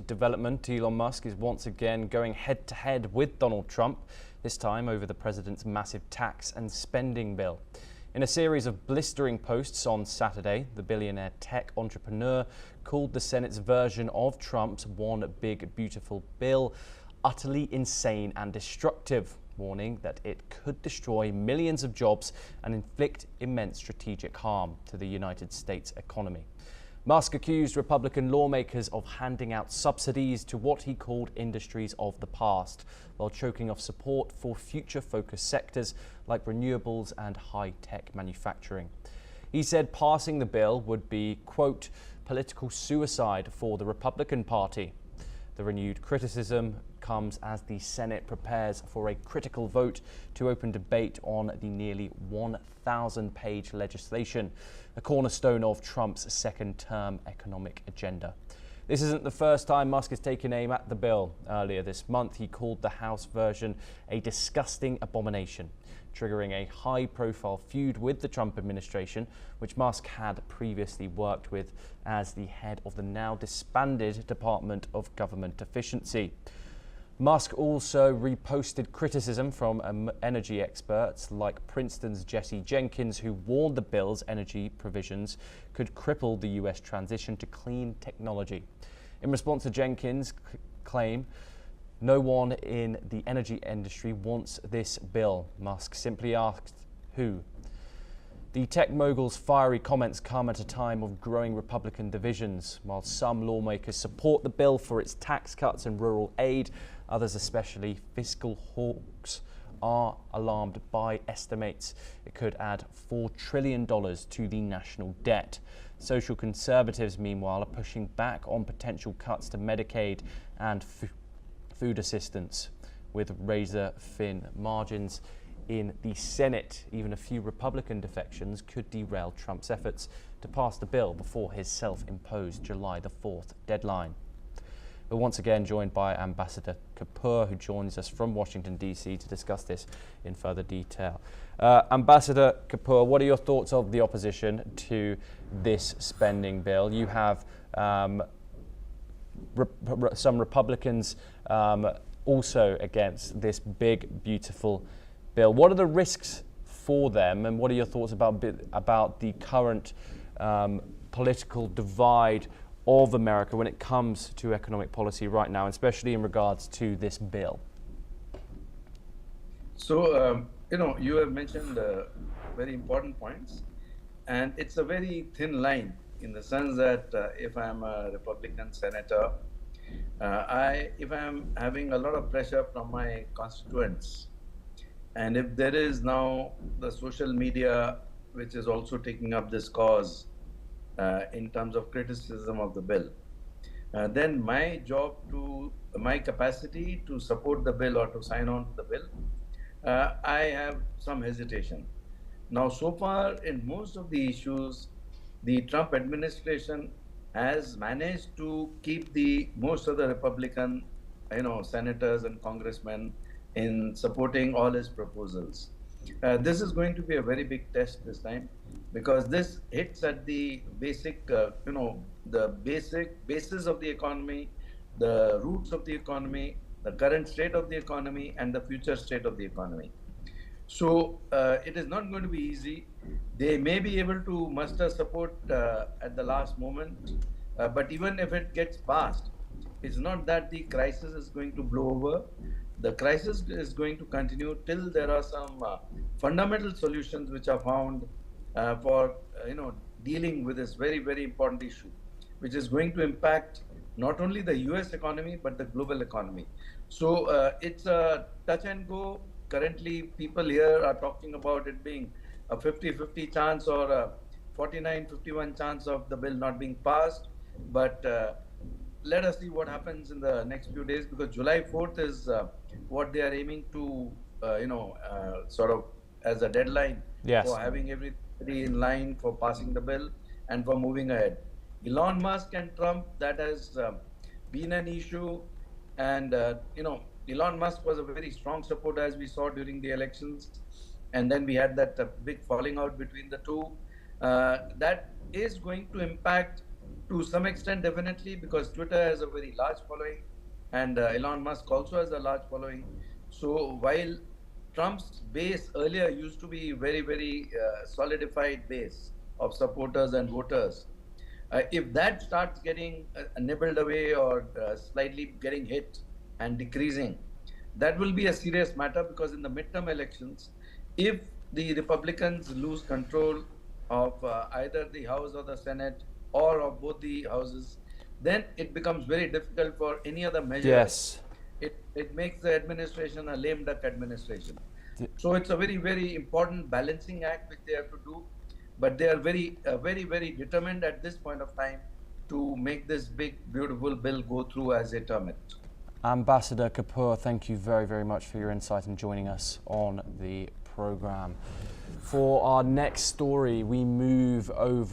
Development, Elon Musk is once again going head-to-head with Donald Trump, this time over the president's massive tax and spending bill. In a series of blistering posts on Saturday, the billionaire tech entrepreneur called the Senate's version of Trump's One Big Beautiful Bill utterly insane and destructive, warning that it could destroy millions of jobs and inflict immense strategic harm to the United States economy. Musk accused Republican lawmakers of handing out subsidies to what he called industries of the past, while choking off support for future-focused sectors like renewables and high-tech manufacturing. He said passing the bill would be, quote, political suicide for the Republican Party. The renewed criticism comes as the Senate prepares for a critical vote to open debate on the nearly 1,000-page legislation, a cornerstone of Trump's second-term economic agenda. This isn't the first time Musk has taken aim at the bill. Earlier this month, he called the House version a disgusting abomination, triggering a high-profile feud with the Trump administration, which Musk had previously worked with as the head of the now disbanded Department of Government Efficiency. Musk also reposted criticism from energy experts like Princeton's Jesse Jenkins, who warned the bill's energy provisions could cripple the U.S. transition to clean technology. In response to Jenkins' claim, no one in the energy industry wants this bill, Musk simply asked who. The tech mogul's fiery comments come at a time of growing Republican divisions. While some lawmakers support the bill for its tax cuts and rural aid, others, especially fiscal hawks, are alarmed by estimates it could add $4 trillion to the national debt. Social conservatives, meanwhile, are pushing back on potential cuts to Medicaid and food assistance, with razor-thin margins in the Senate. Even a few Republican defections could derail Trump's efforts to pass the bill before his self-imposed July the 4th deadline. We're once again joined by Ambassador Kapoor, who joins us from Washington, D.C. to discuss this in further detail. Ambassador Kapoor, what are your thoughts of the opposition to this spending bill? You have some Republicans also against this big, beautiful bill. What are the risks for them, and what are your thoughts about the current political divide of America when it comes to economic policy right now, especially in regards to this bill? So, you have mentioned very important points, and it's a very thin line in the sense that if I'm a Republican senator, if I'm having a lot of pressure from my constituents, and if there is now the social media which is also taking up this cause in terms of criticism of the bill, then my capacity to support the bill or to sign on to the bill, I have some hesitation. Now, so far in most of the issues, the Trump administration has managed to keep most of the Republican, senators and congressmen in supporting all his proposals. This is going to be a very big test this time, because this hits at the basic, the basic basis of the economy, the roots of the economy, the current state of the economy, and the future state of the economy. So it is not going to be easy. They may be able to muster support at the last moment, but even if it gets passed, it's not that the crisis is going to blow over. The crisis is going to continue till there are some fundamental solutions which are found for dealing with this very, very important issue, which is going to impact not only the US economy but the global economy. So it's a touch and go. Currently, people here are talking about it being a 50-50 chance or a 49-51 chance of the bill not being passed. But let us see what happens in the next few days, because July 4th is what they are aiming to, sort of as a deadline for having everybody in line for passing the bill and for moving ahead. Elon Musk and Trump, that has been an issue. And, Elon Musk was a very strong supporter, as we saw during the elections. And then we had that big falling out between the two. That is going to impact To some extent, definitely, because Twitter has a very large following, and Elon Musk also has a large following. So while Trump's base earlier used to be very solidified base of supporters and voters, if that starts getting nibbled away or slightly getting hit and decreasing, that will be a serious matter, because in the midterm elections, if the Republicans lose control of either the House or the Senate or of both the houses, then it becomes very difficult for any other measures. Yes. It makes the administration a lame duck administration. So it's a very important balancing act which they have to do, but they are very determined at this point of time to make this big beautiful bill go through, as they term it. Ambassador Kapoor, thank you very much for your insight and joining us on the programme. For our next story, we move over